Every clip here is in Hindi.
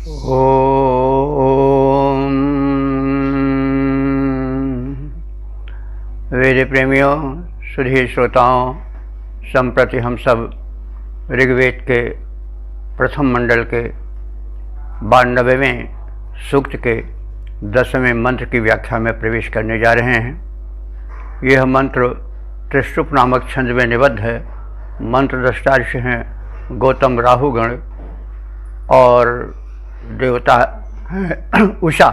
ओम। वेद प्रेमियों, सुधीर श्रोताओं, संप्रति हम सब ऋग्वेद के प्रथम मंडल के 92वें सूक्त के 10वें मंत्र की व्याख्या में प्रवेश करने जा रहे हैं। यह मंत्र त्रिशुप नामक छंद में निबद्ध है। मंत्र दृष्टा ऋषि हैं गौतम राहुगण और देवता है उषा।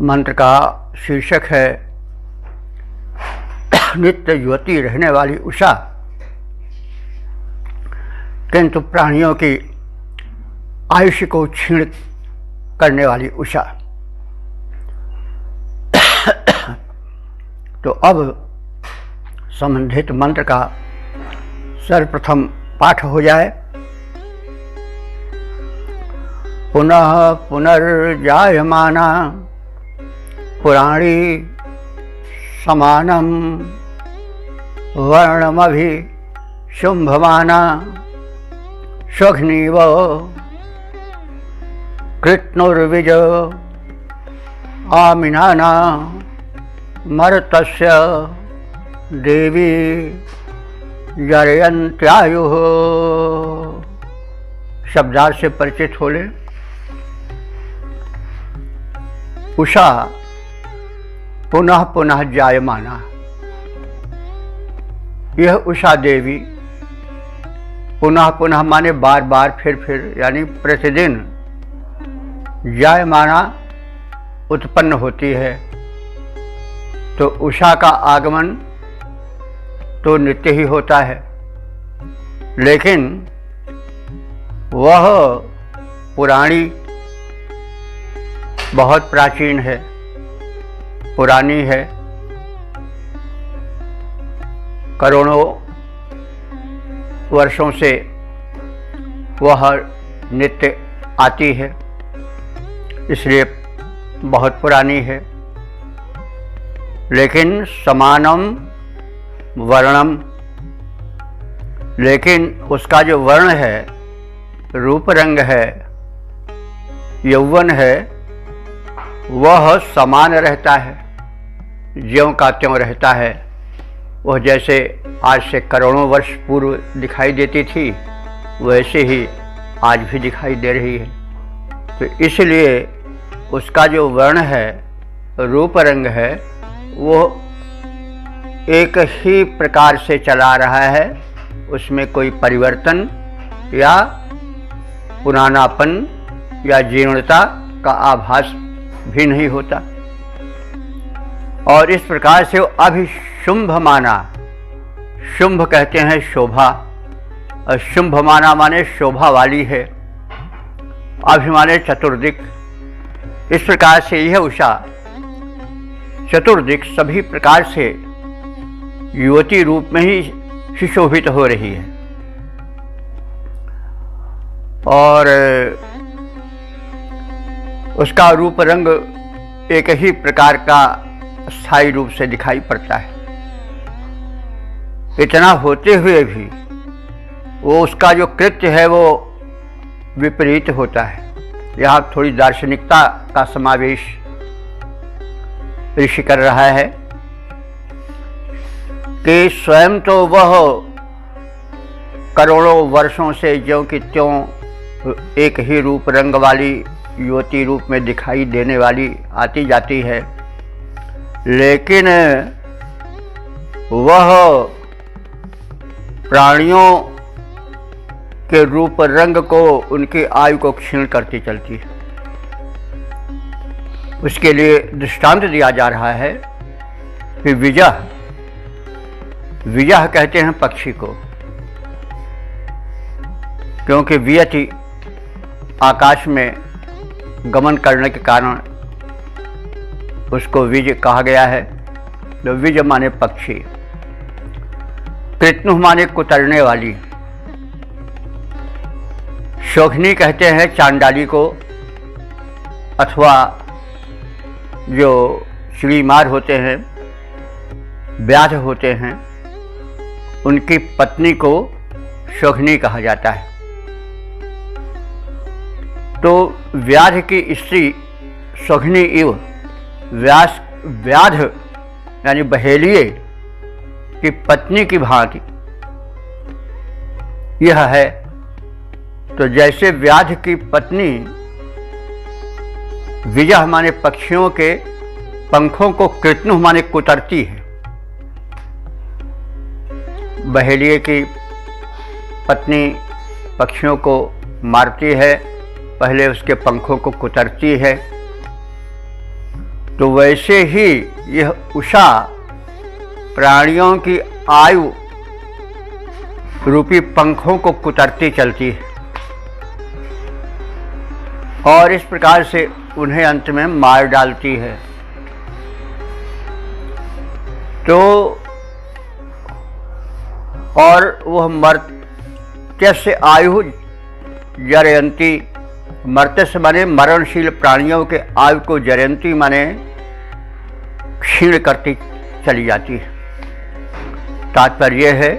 मंत्र का शीर्षक है नित्य युवती रहने वाली उषा, किंतु प्राणियों की आयुष्य को क्षीण करने वाली उषा। तो अब संबंधित मंत्र का सर्वप्रथम पाठ हो जाए। पुनः पुनर्जायमाना पुराणी समानम वर्णमभि शुंभमाना स्वघ्नीव कृत्नुर्विज आमिनाना मर्तस्य देवी जरयन्त्यायुः। शब्दार्थ से परिचित हो ले। उषा पुनः पुनः जायमाना, यह उषा देवी पुनः पुनः माने बार बार फिर यानी प्रतिदिन जायमाना उत्पन्न होती है। तो उषा का आगमन तो नित्य ही होता है, लेकिन वह पुरानी बहुत प्राचीन है, पुरानी है, करोड़ों वर्षों से वह नित्य आती है, इसलिए बहुत पुरानी है। लेकिन समानम वर्णम, लेकिन उसका जो वर्ण है, रूप रंग है, यौवन है, वह समान रहता है, ज्यों का त्यों रहता है। वह जैसे आज से करोड़ों वर्ष पूर्व दिखाई देती थी, वैसे ही आज भी दिखाई दे रही है। तो इसलिए उसका जो वर्ण है, रूप रंग है, वो एक ही प्रकार से चला रहा है, उसमें कोई परिवर्तन या पुरानापन या जीर्णता का आभास भी नहीं होता। और इस प्रकार से वो अभिशुंभ माना, शुंभ कहते हैं शोभा, और शुंभ माना माने शोभा वाली है, अभिमाने चतुर्दिक। इस प्रकार से यह उषा चतुर्दिक सभी प्रकार से युवती रूप में ही सुशोभित हो रही है। और उसका रूप रंग एक ही प्रकार का स्थायी रूप से दिखाई पड़ता है। इतना होते हुए भी वो उसका जो कृत्य है वो विपरीत होता है। यहाँ थोड़ी दार्शनिकता का समावेश ऋषि कर रहा है कि स्वयं तो वह करोड़ों वर्षों से ज्यों की त्यों एक ही रूप रंग वाली युवती रूप में दिखाई देने वाली आती जाती है, लेकिन वह प्राणियों के रूप रंग को, उनकी आयु को क्षीण करती चलती है। उसके लिए दृष्टांत दिया जा रहा है कि विजह कहते हैं पक्षी को, क्योंकि वियति आकाश में गमन करने के कारण उसको विज कहा गया है। तो विज माने पक्षी, कृत्नु माने कुतरने वाली, शोघनी कहते हैं चांडाली को, अथवा जो श्रीमार होते हैं, व्याध होते हैं, उनकी पत्नी को शोघनी कहा जाता है। तो व्याध की स्त्री स्वघ्नि इव, व्याध यानी बहेलिए की पत्नी की भांति यह है। तो जैसे व्याध की पत्नी विजह माने पक्षियों के पंखों को कृत्नु माने कुतरती है, बहेलिए की पत्नी पक्षियों को मारती है, पहले उसके पंखों को कुतरती है, तो वैसे ही यह उषा प्राणियों की आयु रूपी पंखों को कुतरती चलती है और इस प्रकार से उन्हें अंत में मार डालती है। तो और वह मर्त्य से आयु जरयंती, मर्त्य से माने मरणशील प्राणियों के आयु को जरयंती माने क्षीण करती चली जाती है। तात्पर्य यह है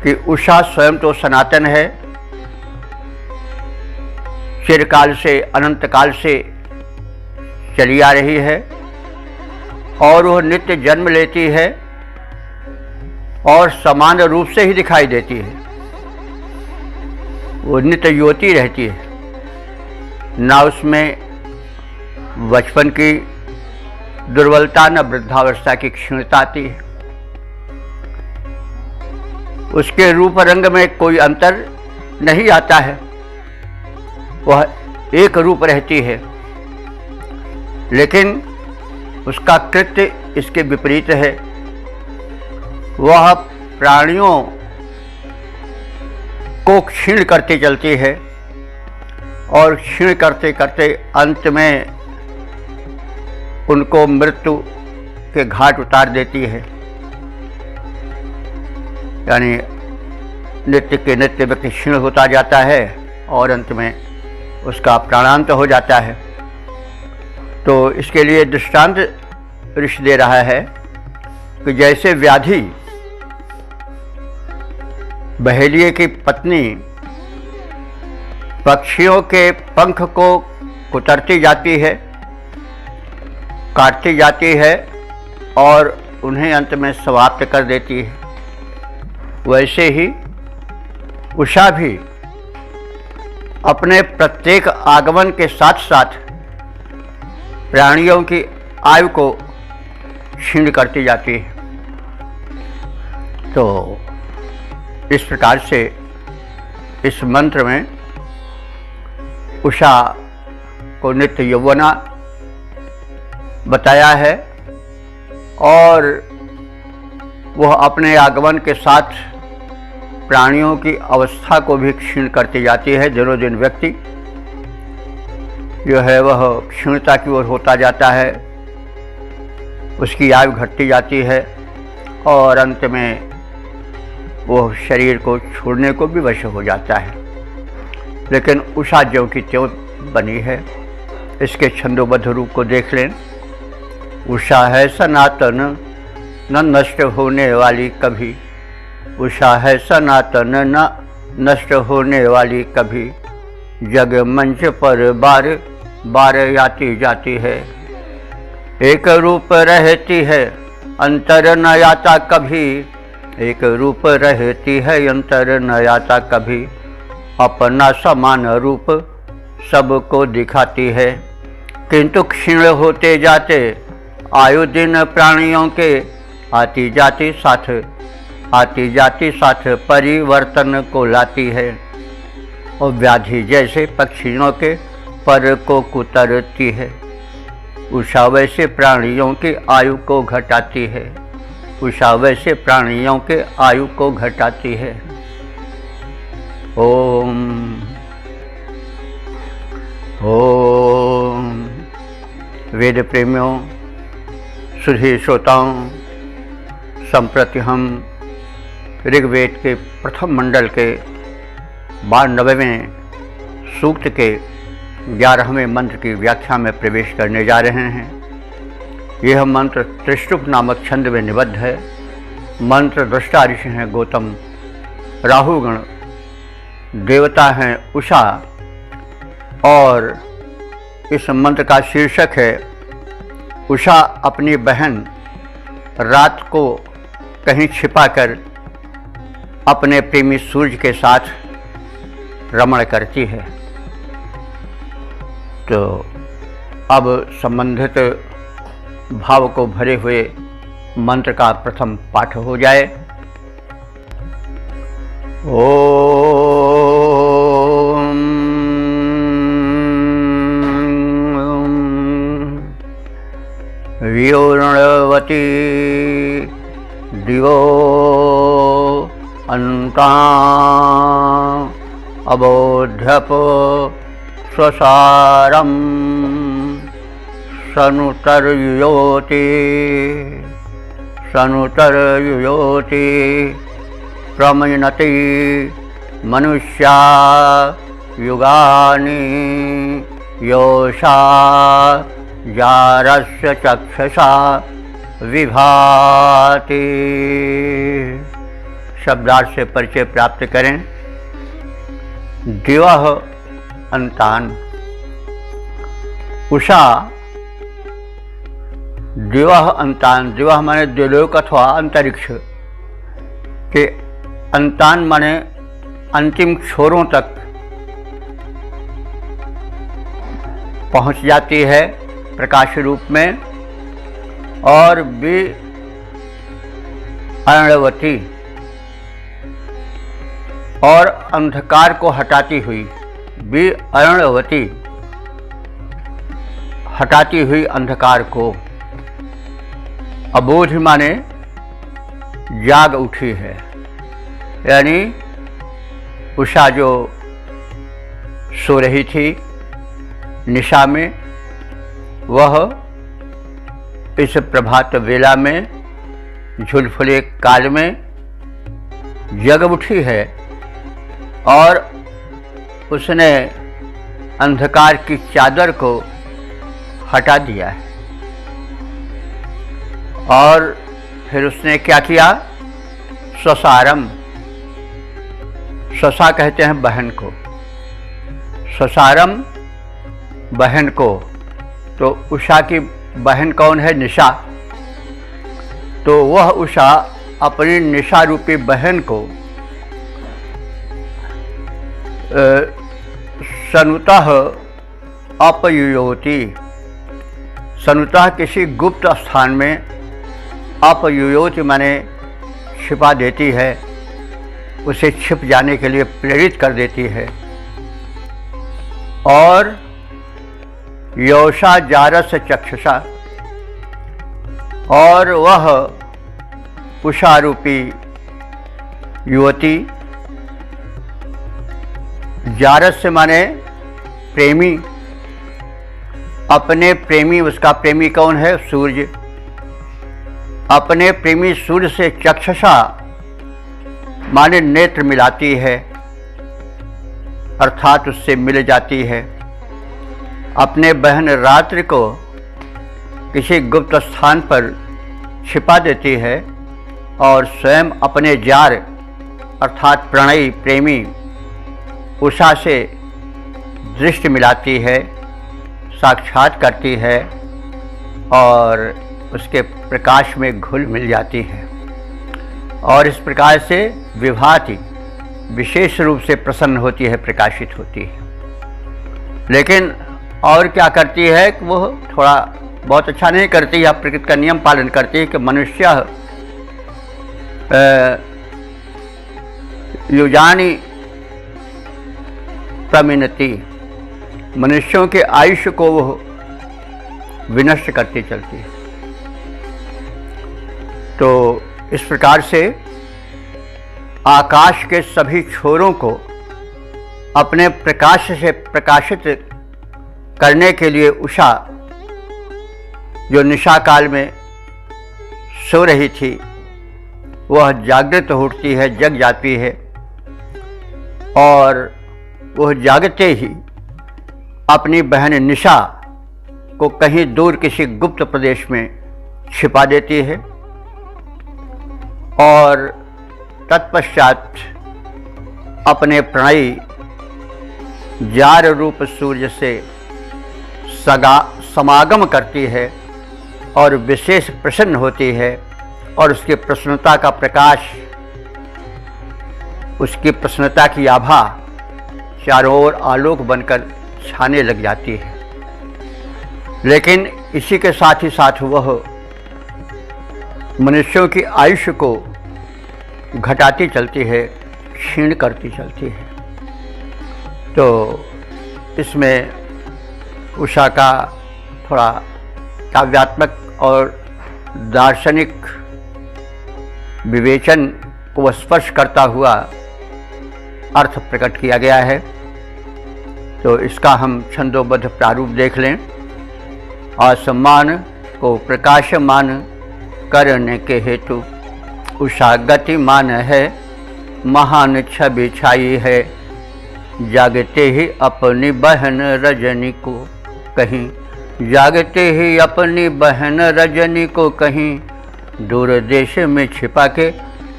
कि उषा स्वयं तो सनातन है, चिरकाल से अनंत काल से चली आ रही है और वह नित्य जन्म लेती है और समान रूप से ही दिखाई देती है, वो नित्य युवती रहती है, ना उसमें बचपन की दुर्बलता न वृद्धावस्था की क्षीणता आती है। उसके रूप रंग में कोई अंतर नहीं आता है, वह एक रूप रहती है, लेकिन उसका कृत्य इसके विपरीत है। वह प्राणियों को क्षीण करती चलती है और क्षीण करते करते अंत में उनको मृत्यु के घाट उतार देती है। यानी नित्य के नित्य व्यक्ति क्षीण होता जाता है और अंत में उसका प्राणांत हो जाता है। तो इसके लिए दृष्टांत ऋषि दे रहा है कि जैसे व्याधि बहेलिए की पत्नी पक्षियों के पंख को कुतरती जाती है, काटती जाती है और उन्हें अंत में समाप्त कर देती है, वैसे ही उषा भी अपने प्रत्येक आगमन के साथ साथ प्राणियों की आयु को क्षीण करती जाती है। तो इस प्रकार से इस मंत्र में उषा को नित्य यौवना बताया है और वह अपने आगमन के साथ प्राणियों की अवस्था को भी क्षीण करती जाती है। दिनों दिन व्यक्ति जो है वह क्षीणता की ओर होता जाता है, उसकी आयु घटती जाती है और अंत में वह शरीर को छोड़ने को भी वश हो जाता है। लेकिन उषा ज्यों की त्यों बनी है। इसके छंदोबद्ध रूप को देख लें। उषा है सनातन न नष्ट होने वाली कभी, उषा है सनातन न नष्ट होने वाली कभी, जग मंच पर बार बार आती जाती है, एक रूप रहती है अंतर न आता कभी, एक रूप रहती है अंतर न आता कभी, अपना समान रूप सबको दिखाती है, किंतु क्षीण होते जाते आयु दिन प्राणियों के, आती जाती साथ परिवर्तन को लाती है, और व्याधि जैसे पक्षियों के पर को कुतरती है, उषा वैसे प्राणियों की आयु को घटाती है, उषा वैसे प्राणियों के आयु को घटाती है। ओम ओम। वेद प्रेमियों, सुधी श्रोताओं, संप्रति हम ऋग्वेद के प्रथम मंडल के 92वें सूक्त के 11वें मंत्र की व्याख्या में प्रवेश करने जा रहे हैं। यह मंत्र त्रिष्टुप नामक छंद में निबद्ध है। मंत्र दृष्टा ऋषि हैं गौतम, राहुगण देवता हैं उषा, और इस मंत्र का शीर्षक है उषा अपनी बहन रात को कहीं छिपाकर अपने प्रेमी सूर्य के साथ रमण करती है। तो अब संबंधित भाव को भरे हुए मंत्र का प्रथम पाठ हो जाए। ओम व्योर्णवती दिवो अन्ता अबोध्यप स्वसारम सनुतर्युयोति प्रमिनति मनुष्या युगानि योषा जारस्य चक्षुषा विभाति। शब्दार्थ से परिचय प्राप्त करें। दिवः अन्तान, उषा दिवः अन्तान, दिवः माने द्युलोक अथवा अंतरिक्ष के अन्तान माने अंतिम छोरों तक पहुंच जाती है प्रकाश रूप में, और भी अरणवती और अंधकार को हटाती हुई, भी अरणवती हटाती हुई अंधकार को। अबोध माने जाग उठी है, यानी उषा जो सो रही थी निशा में, वह इस प्रभात वेला में झुलफुले काल में जग उठी है और उसने अंधकार की चादर को हटा दिया है। और फिर उसने क्या किया? स्वसारम, स्वसा कहते हैं बहन को, स्वसारम बहन को। तो उषा की बहन कौन है? निशा। तो वह उषा अपनी निशा रूपी बहन को सनुतः अपयुयोति, सनुतः किसी गुप्त स्थान में, अपयुयोति माने छिपा देती है, उसे छिप जाने के लिए प्रेरित कर देती है। और योषा जारस चक्षुषा, और वह उषा रूपी युवती, जारस माने प्रेमी, अपने प्रेमी, उसका प्रेमी कौन है? सूर्य। अपने प्रेमी सूर्य से चक्षुषा माने नेत्र मिलाती है, अर्थात उससे मिल जाती है। अपने बहन रात्रि को किसी गुप्त स्थान पर छिपा देती है और स्वयं अपने जार अर्थात प्रणयी प्रेमी उषा से दृष्टि मिलाती है, साक्षात करती है और उसके प्रकाश में घुल मिल जाती है। और इस प्रकार से विभाति विशेष रूप से प्रसन्न होती है, प्रकाशित होती है। लेकिन और क्या करती है कि वह थोड़ा बहुत अच्छा नहीं करती है, प्रकृति का नियम पालन करती है कि मनुष्य युजानि प्रमिनति, मनुष्यों के आयुष्य को वह विनष्ट करती चलती है। तो इस प्रकार से आकाश के सभी छोरों को अपने प्रकाश से प्रकाशित करने के लिए उषा, जो निशा काल में सो रही थी, वह जागृत उठती है, जग जाती है। और वह जागते ही अपनी बहन निशा को कहीं दूर किसी गुप्त प्रदेश में छिपा देती है और तत्पश्चात अपने प्रणयी जार रूप सूर्य से समागम करती है और विशेष प्रसन्न होती है, और उसकी प्रसन्नता का प्रकाश, उसकी प्रसन्नता की आभा चारों ओर आलोक बनकर छाने लग जाती है। लेकिन इसी के साथ ही साथ वह मनुष्यों की आयुष्य को घटाती चलती है, क्षीण करती चलती है। तो इसमें उषा का थोड़ा काव्यात्मक और दार्शनिक विवेचन को स्पर्श करता हुआ अर्थ प्रकट किया गया है। तो इसका हम छंदोबद्ध प्रारूप देख लें। आसमान को प्रकाशमान करने के हेतु उषा गतिमान है, महान छवि छाई है, जागते ही अपनी बहन रजनी को कहीं, जागते ही अपनी बहन रजनी को कहीं, दूर देश में छिपा के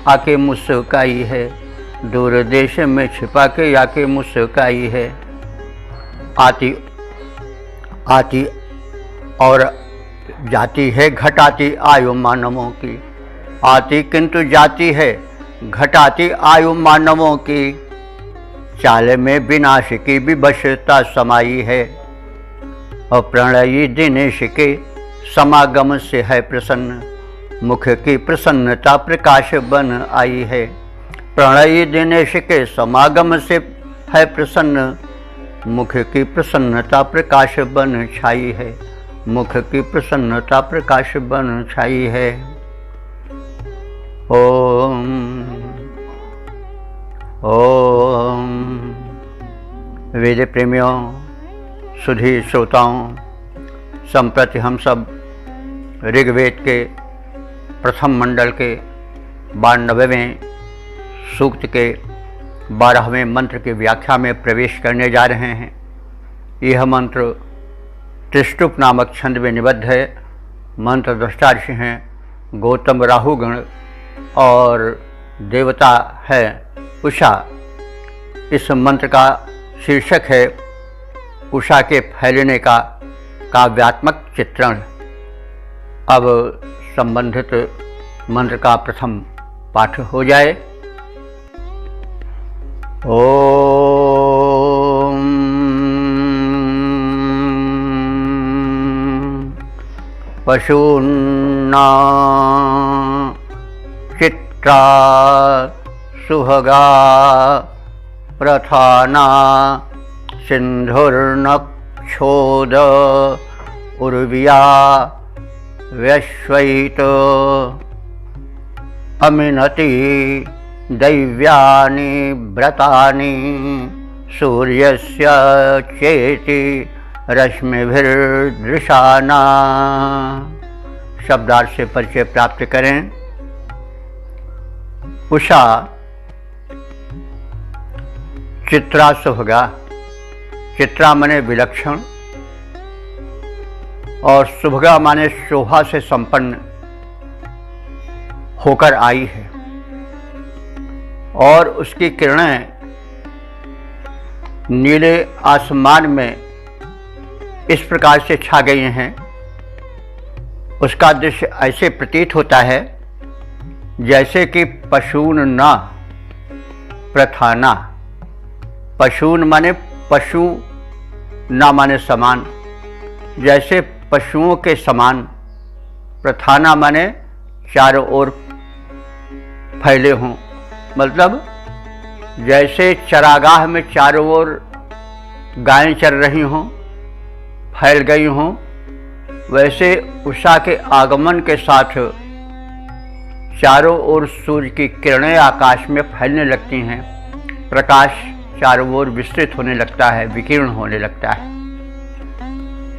आके मुस्काई है, दूर देश में छिपा के आके मुस्काई है। आती आती और जाती है घटाती आयु मानवों की, आती किंतु जाती है घटाती आयु मानवों की, चाल में विनाश की विवशता समाई है, और प्रणयी दिनेश के समागम से है प्रसन्न, मुख की प्रसन्नता प्रकाश बन आई है। प्रणयी दिनेश के समागम से है प्रसन्न, मुख की प्रसन्नता प्रकाश बन छाई है, मुख की प्रसन्नता प्रकाश बन छाई है। ओम ओम। वेद प्रेमियों, सुधी श्रोताओं, संप्रति हम सब ऋग्वेद के प्रथम मंडल के 92वें सूक्त के 12वें मंत्र की व्याख्या में प्रवेश करने जा रहे हैं। यह मंत्र त्रिष्टुप नामक छंद में निबद्ध है। मंत्र द्रष्टा ऋषि हैं गौतम राहुगण और देवता है उषा। इस मंत्र का शीर्षक है उषा के फैलने का काव्यात्मक चित्रण। अब संबंधित मंत्र का प्रथम पाठ हो जाए। ओम पशून्ना चित्रा सुभगा प्रथाना सिंधुर्नक्षोद उर्विया वैश्वैत अमिनति दैव्यानि व्रतानि सूर्यस्य चेति रश्मिभिर्दृशाना। शब्दार्थ से परिचय प्राप्त करें। उषा चित्रा सुभगा, चित्रा माने विलक्षण और सुभगा माने शोभा से संपन्न होकर आई है, और उसकी किरणें नीले आसमान में इस प्रकार से छा गई हैं। उसका दृश्य ऐसे प्रतीत होता है जैसे कि पशून न प्रथाना। पशून माने पशु, ना माने समान, जैसे पशुओं के समान। प्रथाना माने चारों ओर फैले हों, मतलब जैसे चरागाह में चारों ओर गायें चर रही हों, फैल गई हों, वैसे उषा के आगमन के साथ चारों ओर सूर्य की किरणें आकाश में फैलने लगती हैं। प्रकाश चारों ओर विस्तृत होने लगता है, विकीर्ण होने लगता है।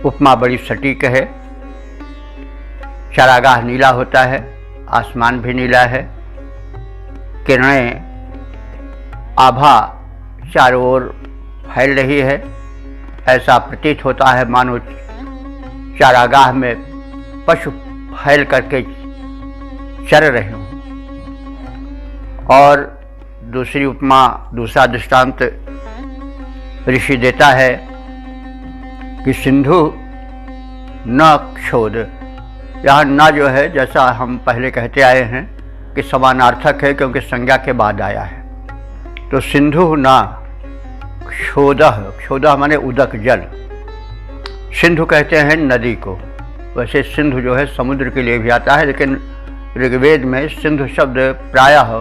उपमा बड़ी सटीक है। चरागाह नीला होता है, आसमान भी नीला है, किरणें आभा चारों ओर फैल रही है। ऐसा प्रतीत होता है मानो चारागाह में पशु फैल करके चर रहे हों। और दूसरी उपमा, दूसरा दृष्टांत ऋषि देता है कि सिंधु न क्षोध। यहाँ न जो है, जैसा हम पहले कहते आए हैं कि समानार्थक है, क्योंकि संज्ञा के बाद आया है। तो सिंधु न क्षोदः, क्षोदः माने उदक जल। सिंधु कहते हैं नदी को। वैसे सिंधु जो है समुद्र के लिए भी आता है, लेकिन ऋग्वेद में सिंधु शब्द प्रायः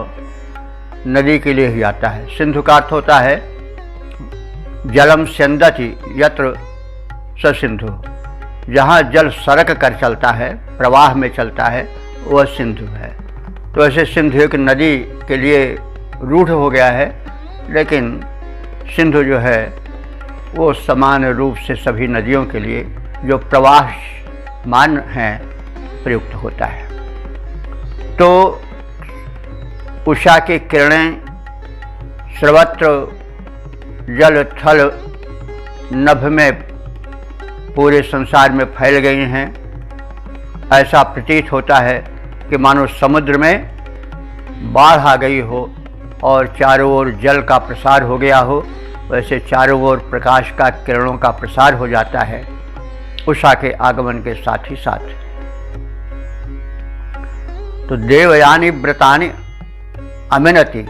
नदी के लिए ही आता है। सिंधु का अर्थ होता है जलम स्यंदति यत्र स सिंधु, जहाँ जल सड़क कर चलता है, प्रवाह में चलता है, वह सिंधु है। तो ऐसे सिंधु एक नदी के लिए रूढ़ हो गया है, लेकिन सिंधु जो है वो समान रूप से सभी नदियों के लिए जो प्रवाहमान हैं प्रयुक्त होता है। तो उषा की किरणें सर्वत्र जल थल नभ में पूरे संसार में फैल गई हैं। ऐसा प्रतीत होता है कि मानो समुद्र में बाढ़ आ गई हो और चारों ओर जल का प्रसार हो गया हो, वैसे चारों ओर प्रकाश का किरणों का प्रसार हो जाता है उषा के आगमन के साथ ही साथ। तो देवयानी व्रतानि अमिनति,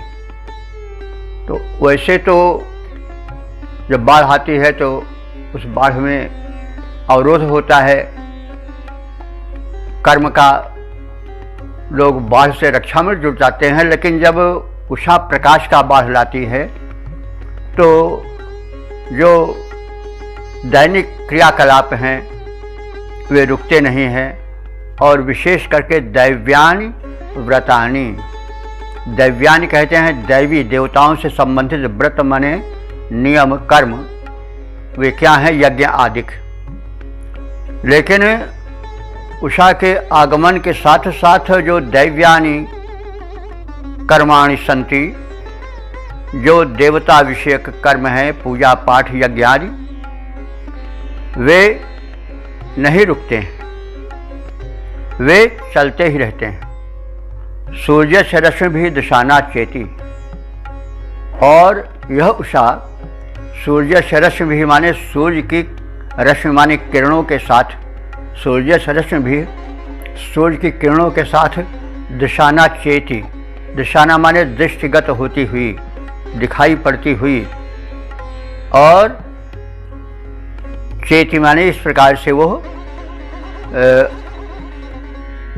तो वैसे तो जब बाढ़ आती है तो उस बाढ़ में अवरोध होता है कर्म का, लोग बाढ़ से रक्षा में जुट जाते हैं। लेकिन जब उषा प्रकाश का बाढ़ लाती है तो जो दैनिक क्रियाकलाप हैं वे रुकते नहीं हैं, और विशेष करके दैव्यानि व्रतानि, दैव्यानि कहते हैं दैवी देवताओं से संबंधित व्रत माने नियम कर्म, वे क्या हैं? यज्ञ आदिक। लेकिन उषा के आगमन के साथ साथ जो दैव्यानि कर्माणि सन्ति, जो देवता विषयक कर्म हैं, पूजा पाठ यज्ञ आदि, वे नहीं रुकते हैं, वे चलते ही रहते हैं। सूर्य से रश्मि भी दिशाना चेती, और यह उषा सूर्य से रश्मि भी माने सूर्य की रश्मि माने किरणों के साथ, सूर्य से रश्मि भी सूर्य की किरणों के साथ दिशाना चेती, दिशाना माने दृष्टिगत होती हुई, दिखाई पड़ती हुई, और चेती माने इस प्रकार से वो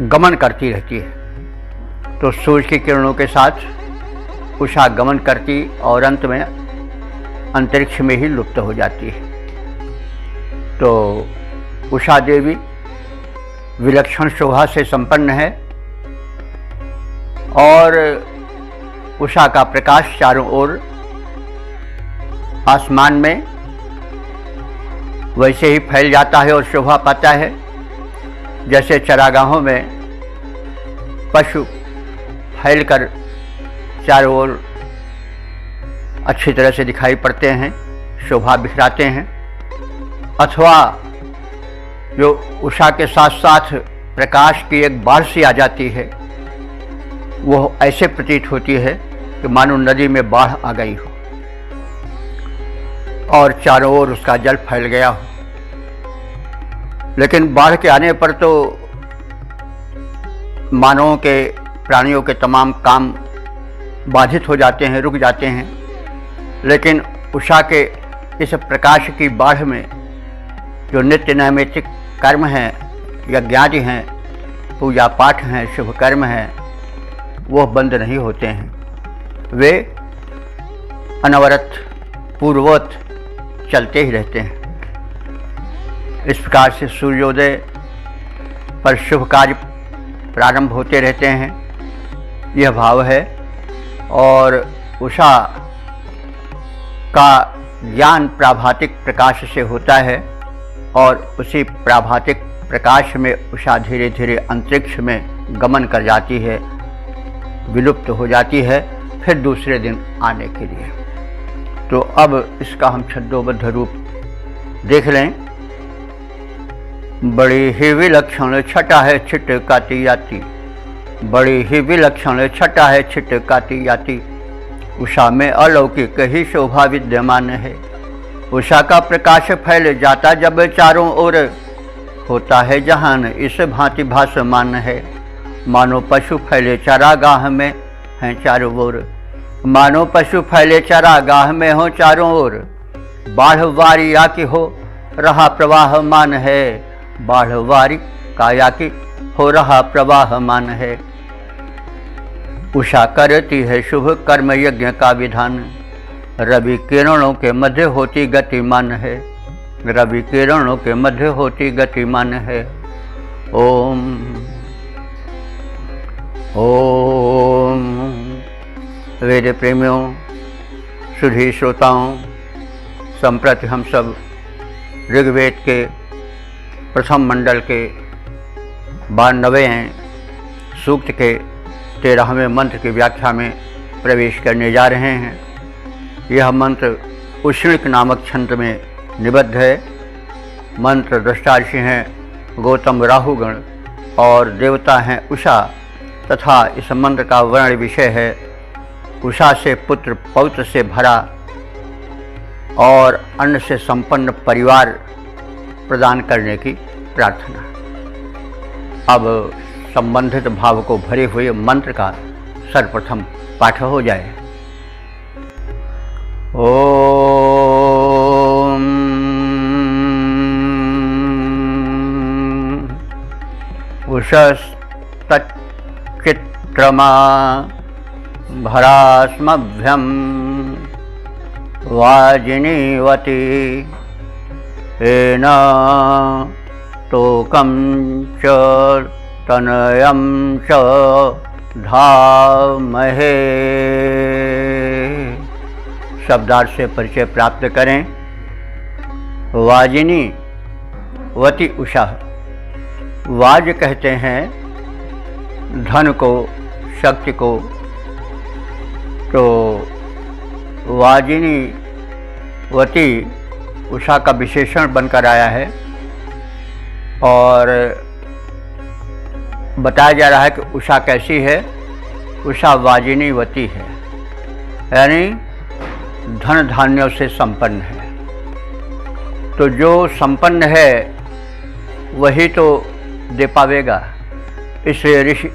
गमन करती रहती है। तो सूर्य की किरणों के साथ उषा गमन करती और अंत में अंतरिक्ष में ही लुप्त हो जाती है। तो उषा देवी विलक्षण शोभा से संपन्न है, और उषा का प्रकाश चारों ओर आसमान में वैसे ही फैल जाता है और शोभा पाता है, जैसे चरागाहों में पशु फैलकर चारों ओर अच्छी तरह से दिखाई पड़ते हैं, शोभा बिखराते हैं। अथवा जो उषा के साथ साथ प्रकाश की एक बाढ़ सी आ जाती है, वो ऐसे प्रतीत होती है कि मानो नदी में बाढ़ आ गई हो और चारों ओर उसका जल फैल गया हो। लेकिन बाढ़ के आने पर तो मानवों के, प्राणियों के तमाम काम बाधित हो जाते हैं, रुक जाते हैं। लेकिन उषा के इस प्रकाश की बाढ़ में जो नित्य नैमित्तिक कर्म हैं, यज्ञादि हैं, पूजा पाठ हैं, शुभ कर्म हैं, वो बंद नहीं होते हैं, वे अनवरत पूर्ववत चलते ही रहते हैं। इस प्रकार से सूर्योदय पर शुभ कार्य प्रारंभ होते रहते हैं, यह भाव है। और उषा का ज्ञान प्राभातिक प्रकाश से होता है, और उसी प्राभातिक प्रकाश में उषा धीरे धीरे अंतरिक्ष में गमन कर जाती है, विलुप्त हो जाती है, फिर दूसरे दिन आने के लिए। तो अब इसका हम छंदोबद्ध रूप देख लें। बड़ी ही विलक्षण छटा है छिटकाती याती, बड़ी ही विलक्षण छटा है छिटकाती याती, उषा में अलौकिक ही शोभा विद्यमान है, उषा का प्रकाश फैल जाता जब चारों ओर, होता है जहान इस भांति भासमान है। मानो पशु फैले चारागाह में हैं चारों ओर, मानो पशु फैले चारागाह में हो चारों ओर। बाढ़ वारी या की हो रहा प्रवाहमान है, बाढ़ वारी काया की हो रहा प्रवाहमान है। उषा करती है शुभ कर्म यज्ञ का विधान, रवि किरणों के मध्य होती गतिमान है, रवि किरणों के मध्य होती गतिमान है। ओम ओम। वेद प्रेमियों, सुधी श्रोताओं, संप्रति हम सब ऋग्वेद के प्रथम मंडल के 92वें सूक्त के 13वें मंत्र की व्याख्या में प्रवेश करने जा रहे हैं। यह मंत्र उष्णिक नामक छंद में निबद्ध है। मंत्र दृष्टा ऋषि हैं गौतम राहुगण और देवता हैं उषा, तथा इस मंत्र का वर्ण विषय है उषा से पुत्र पौत्र से भरा और अन्न से संपन्न परिवार प्रदान करने की प्रार्थना। अब संबंधित भाव को भरे हुए मंत्र का सर्वप्रथम पाठ हो जाए। ओम उषस्तच्चित्रमा भरास्मभ्यं वाजिनीवती येन तोकं च तनयं च धामहे। शब्दार्थ से परिचय प्राप्त करें। वाजिनी वती उषा। वाज कहते हैं धन को, शक्ति को, तो वाजिनी वती उषा का विशेषण बनकर आया है और बताया जा रहा है कि उषा कैसी है। उषा वाजिनी वती है, यानी धन धान्यों से संपन्न है। तो जो संपन्न है वही तो दे पावेगा, इसलिए ऋषि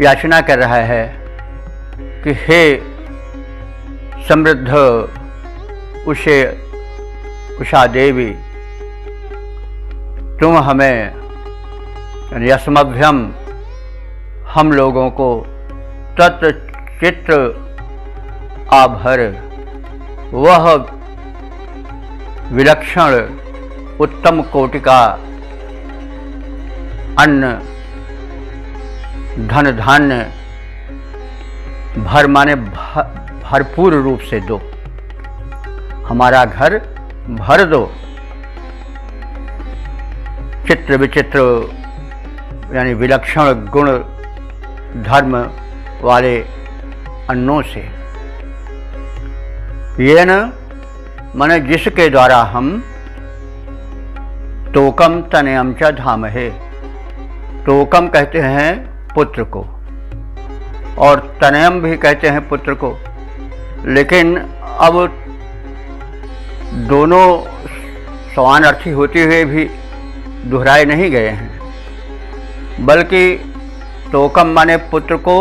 याचना कर रहा है कि हे समृद्ध उषा देवी, तुम हमें यस्मभ्यम हम लोगों को तत्चित्र आभर, वह विलक्षण उत्तम कोटि का अन्न धन धान्य भर माने भरपूर रूप से दो, हमारा घर भर दो। चित्र विचित्र यानी विलक्षण गुण धर्म वाले अन्नों से। ये न माने जिसके द्वारा हम तोकम तनयम च धामहे। तोकम कहते हैं पुत्र को और तनयम भी कहते हैं पुत्र को, लेकिन अब दोनों समान अर्थी होते हुए भी दोहराए नहीं गए हैं, बल्कि तोकम माने पुत्र को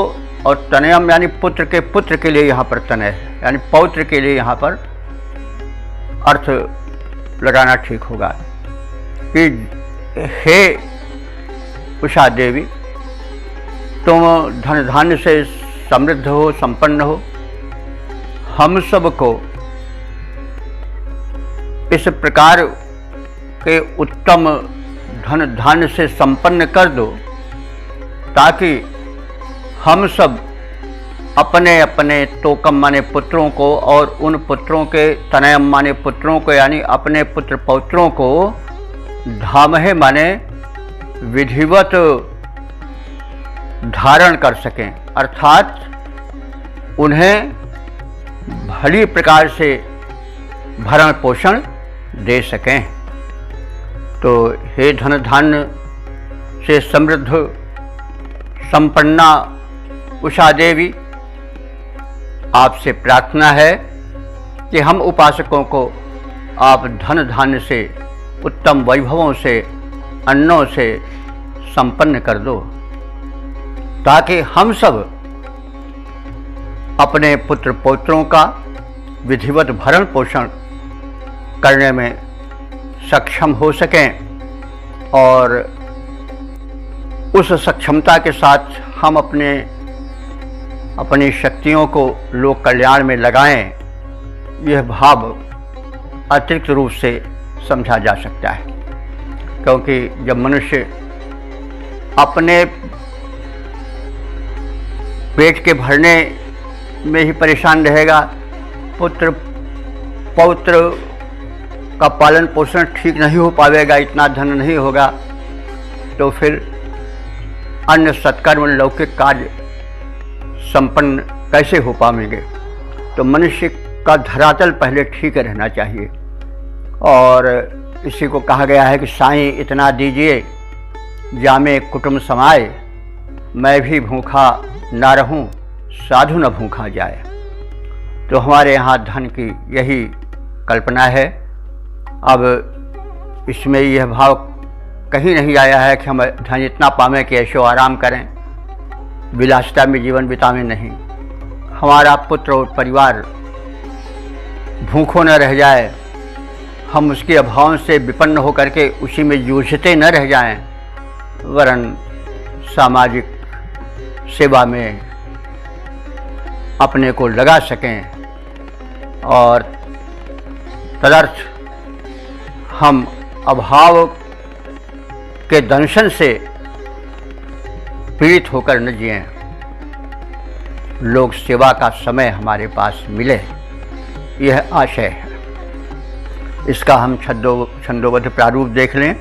और तनयम यानी पुत्र के लिए यहाँ पर तनय है, यानी पौत्र के लिए यहाँ पर अर्थ लगाना ठीक होगा कि हे उषा देवी, तुम धन धान्य से समृद्ध हो, संपन्न हो, हम सबको इस प्रकार के उत्तम धन धान्य से संपन्न कर दो ताकि हम सब अपने अपने तोकम माने पुत्रों को और उन पुत्रों के तनयम माने पुत्रों को यानी अपने पुत्र पौत्रों को धामहे माने विधिवत धारण कर सकें, अर्थात उन्हें भली प्रकार से भरण पोषण दे सकें। तो हे धन धान्य से समृद्ध संपन्ना उषा देवी, आपसे प्रार्थना है कि हम उपासकों को आप धन धान्य से, उत्तम वैभवों से, अन्नों से संपन्न कर दो, ताकि हम सब अपने पुत्र पौत्रों का विधिवत भरण पोषण करने में सक्षम हो सकें और उस सक्षमता के साथ हम अपनी शक्तियों को लोक कल्याण में लगाएं। यह भाव अतिरिक्त रूप से समझा जा सकता है, क्योंकि जब मनुष्य अपने पेट के भरने में ही परेशान रहेगा, पुत्र पौत्र का पालन पोषण ठीक नहीं हो पाएगा, इतना धन नहीं होगा, तो फिर अन्य सत्कर्म लौकिक कार्य संपन्न कैसे हो पाएंगे। तो मनुष्य का धरातल पहले ठीक रहना चाहिए। और इसी को कहा गया है कि साईं इतना दीजिए जामे कुटुंब समाए, मैं भी भूखा ना रहूं साधु न भूखा जाए। तो हमारे यहाँ धन की यही कल्पना है। अब इसमें यह भाव कहीं नहीं आया है कि हम धन इतना पावें कि ऐशो आराम करें, विलासिता में जीवन बितावें। नहीं, हमारा पुत्र और परिवार भूखों न रह जाए, हम उसके अभाव से विपन्न होकर के उसी में जूझते न रह जाएं, वरन सामाजिक सेवा में अपने को लगा सकें और तदर्थ हम अभाव के दंशन से पीड़ित होकर न जिएं। लोक सेवा का समय हमारे पास मिले, यह आशय है। इसका हम छंदोबद्ध प्रारूप देख लें।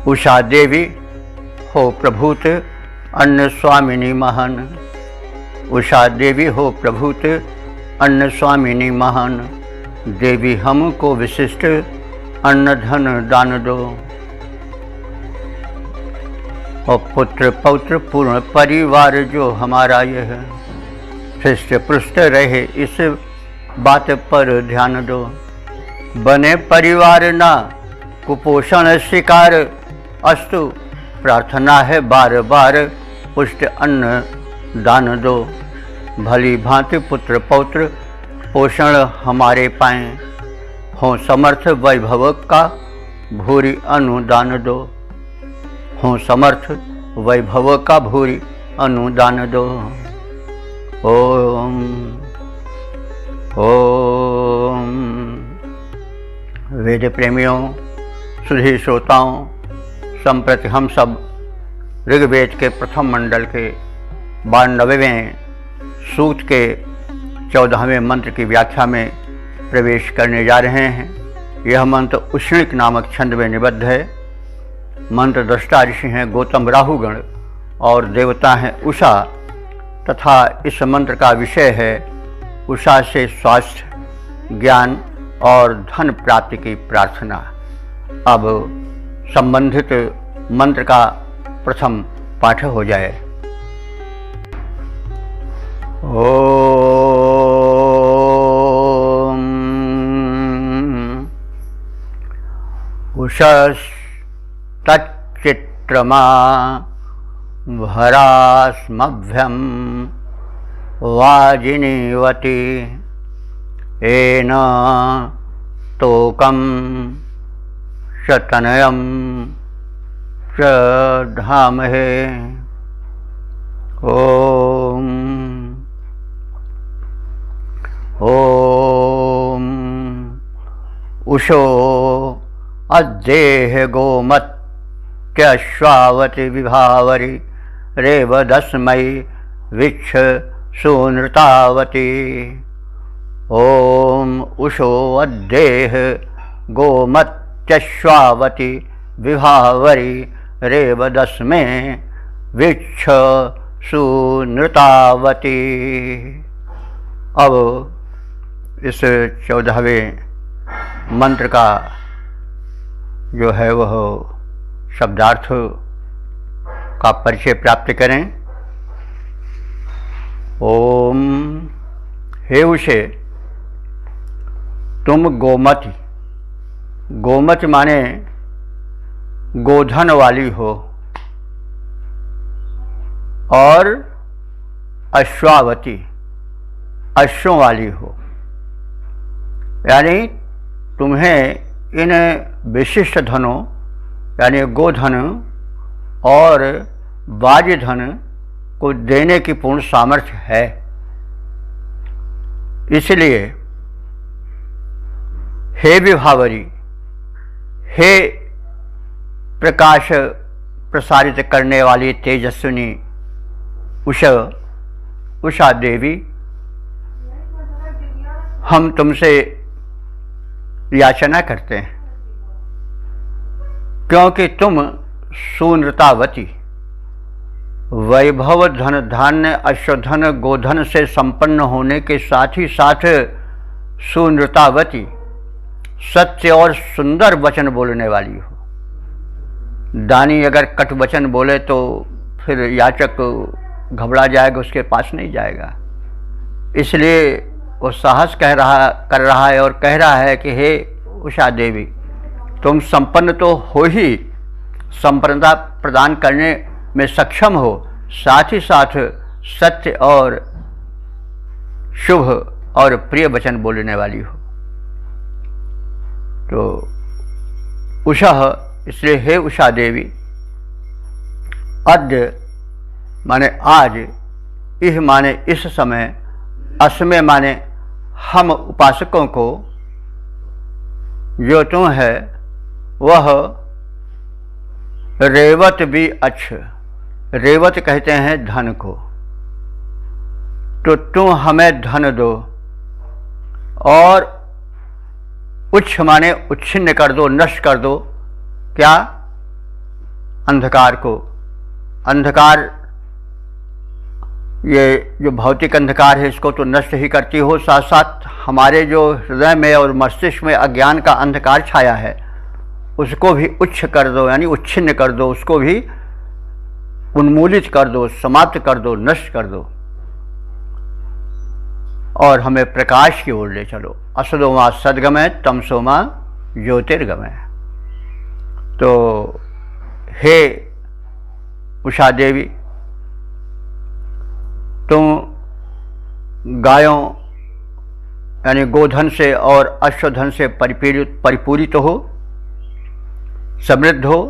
उषा देवी हो प्रभूत अन्न स्वामिनी महान, उषा देवी हो प्रभूत अन्न स्वामिनी महान, देवी हमको विशिष्ट अन्न धन दान दो। और पुत्र पौत्र पूर्ण परिवार जो हमारा यह हृष्ट पुष्ट रहे, इस बात पर ध्यान दो। बने परिवार ना कुपोषण शिकार, अस्तु प्रार्थना है बार बार पुष्ट अन्न दान दो। भली भांति पुत्र पौत्र पोषण हमारे पाएं, हों समर्थ वैभव का भूरी अनुदान दो। हों समर्थ वैभव का भूरी अनुदान दो। ओम ओम। वेद प्रेमियों, सुधी श्रोताओं, संप्रति हम सब ऋग्वेद के प्रथम मंडल के 92वें सूक्त के 14वें मंत्र की व्याख्या में प्रवेश करने जा रहे हैं। यह मंत्र उष्णिक नामक छंद में निबद्ध है। मंत्र दृष्टा ऋषि हैं गौतम राहुगण और देवता हैं उषा, तथा इस मंत्र का विषय है उषा से स्वास्थ्य, ज्ञान और धन प्राप्ति की प्रार्थना। अब संबंधित मंत्र का प्रथम पाठ हो जाए। ओम उषस्तच्चित्रमा भरास्मभ्यं वाजिनीवती, येन तोकं शतनयं प्रधामहे। ओम ओम उषो अद्देह गोमत्यश्वावति विभावरी, रेवदस्मयी विच्छ सुनृतावती। ओम उषो अद्देह गोमत्यश्वावति विभावरी, रेवदस्मे विच्छ सुनृतावती। अब इस 14वें मंत्र का जो है वह शब्दार्थ का परिचय प्राप्त करें। ओम हे उषे, तुम गोमति, गोमति माने गोधन वाली हो, और अश्वावती, अश्वों वाली हो। यानी तुम्हें इन विशिष्ट धनों यानी गोधन और वाज्य धन को देने की पूर्ण सामर्थ्य है। इसलिए हे विभावरी, हे प्रकाश प्रसारित करने वाली तेजस्विनी उषा देवी, हम तुमसे याचना करते हैं क्योंकि तुम सुनृतावती, वैभव, धन धान्य, अश्वधन, गोधन से संपन्न होने के साथ ही साथ सुनृतावती, सत्य और सुंदर वचन बोलने वाली हो। दानी अगर कट वचन बोले तो फिर याचक घबरा जाएगा, उसके पास नहीं जाएगा। इसलिए वो साहस कर रहा है और कह रहा है कि हे उषा देवी, तुम संपन्न तो हो ही, संपन्नता प्रदान करने में सक्षम हो, साथ ही साथ सत्य और शुभ और प्रिय वचन बोलने वाली हो। तो उषा, इसलिए हे उषा देवी, अद्य माने आज, इह माने इस समय, अस्मे माने हम उपासकों को, जो तुम है वह रेवत भी अच्छ, रेवत कहते हैं धन को, तो तुम हमें धन दो और उच्छ माने उच्छिन्न कर दो, नष्ट कर दो। क्या? अंधकार को। अंधकार, ये जो भौतिक अंधकार है इसको तो नष्ट ही करती हो, साथ साथ हमारे जो हृदय में और मस्तिष्क में अज्ञान का अंधकार छाया है उसको भी उच्छ कर दो, यानी उच्छिन्न कर दो, उसको भी उन्मूलित कर दो, समाप्त कर दो, नष्ट कर दो और हमें प्रकाश की ओर ले चलो। असदोमा सद्गमय तमसोमा ज्योतिर्गमय। तो हे उषा देवी, तुम गायों यानी गोधन से और अश्वधन से परिपूरित हो, समृद्ध हो,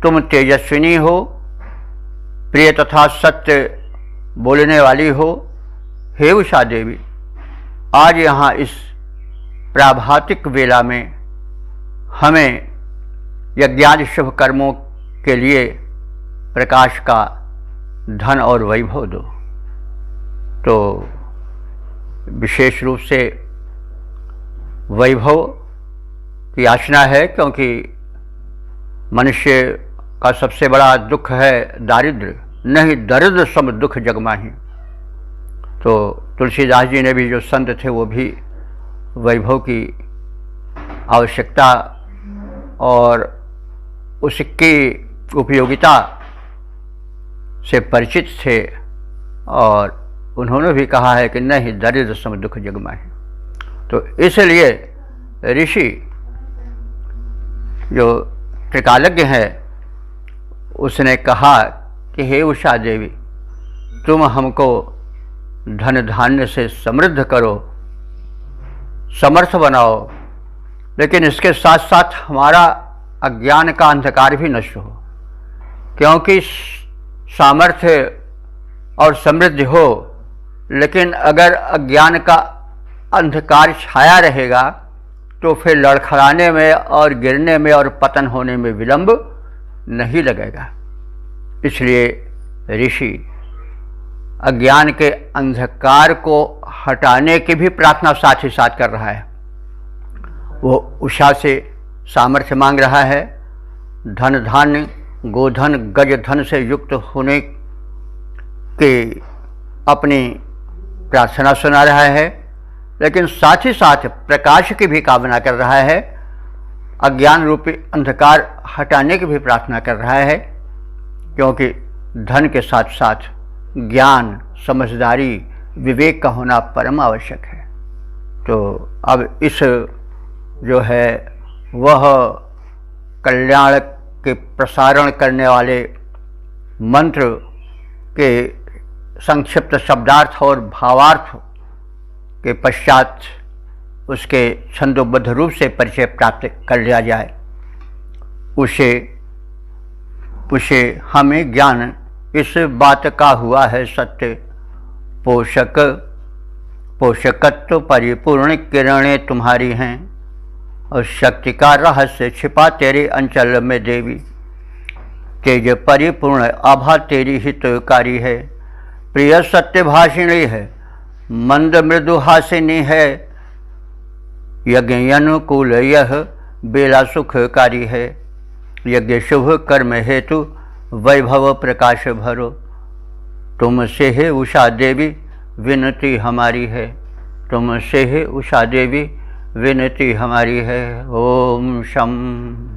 तुम तेजस्विनी हो, प्रिय तथा सत्य बोलने वाली हो। हे उषा देवी, आज यहाँ इस प्राभातिक वेला में हमें यज्ञादि शुभ कर्मों के लिए प्रकाश का धन और वैभव दो। तो विशेष रूप से वैभव की याचना है, क्योंकि मनुष्य का सबसे बड़ा दुख है दारिद्र्य, नहीं दरिद्र सम दुख जग माही। तो तुलसीदास जी ने भी, जो संत थे, वो भी वैभव की आवश्यकता और उसकी उपयोगिता से परिचित थे और उन्होंने भी कहा है कि नहीं दरिद्र सम दुख जग माही। तो इसलिए ऋषि जो त्रिकालज्ञ है उसने कहा कि हे उषा देवी, तुम हमको धन धान्य से समृद्ध करो, समर्थ बनाओ, लेकिन इसके साथ साथ हमारा अज्ञान का अंधकार भी नष्ट हो। क्योंकि सामर्थ्य और समृद्धि हो, लेकिन अगर अज्ञान का अंधकार छाया रहेगा तो फिर लड़खड़ाने में और गिरने में और पतन होने में विलंब नहीं लगेगा। इसलिए ऋषि अज्ञान के अंधकार को हटाने की भी प्रार्थना साथ ही साथ कर रहा है। वो उषा से सामर्थ्य मांग रहा है, धन धान्य गोधन गज धन से युक्त होने की अपनी प्रार्थना सुना रहा है, लेकिन साथ ही साथ प्रकाश की भी कामना कर रहा है, अज्ञान रूपी अंधकार हटाने की भी प्रार्थना कर रहा है। क्योंकि धन के साथ साथ ज्ञान, समझदारी, विवेक का होना परम आवश्यक है। तो अब इस जो है वह कल्याण के प्रसारण करने वाले मंत्र के संक्षिप्त शब्दार्थ और भावार्थ के पश्चात उसके छंदोबद्ध रूप से परिचय प्राप्त कर लिया जाए, उसे हमें ज्ञान इस बात का हुआ है सत्य। पोषकत्व परिपूर्ण किरणें तुम्हारी हैं और शक्ति का रहस्य छिपा तेरे अंचल में देवी। तेज परिपूर्ण आभा तेरी हितकारी है, प्रिय सत्यभाषिणी है, मंद मृदु हासिनी है। यज्ञ अनुकूल यह बेला सुखकारी है, यज्ञ शुभ कर्म हेतु वैभव प्रकाश भरो। तुमसे है उषा देवी विनती हमारी है, तुमसे है उषा देवी विनती हमारी है। ओम शम।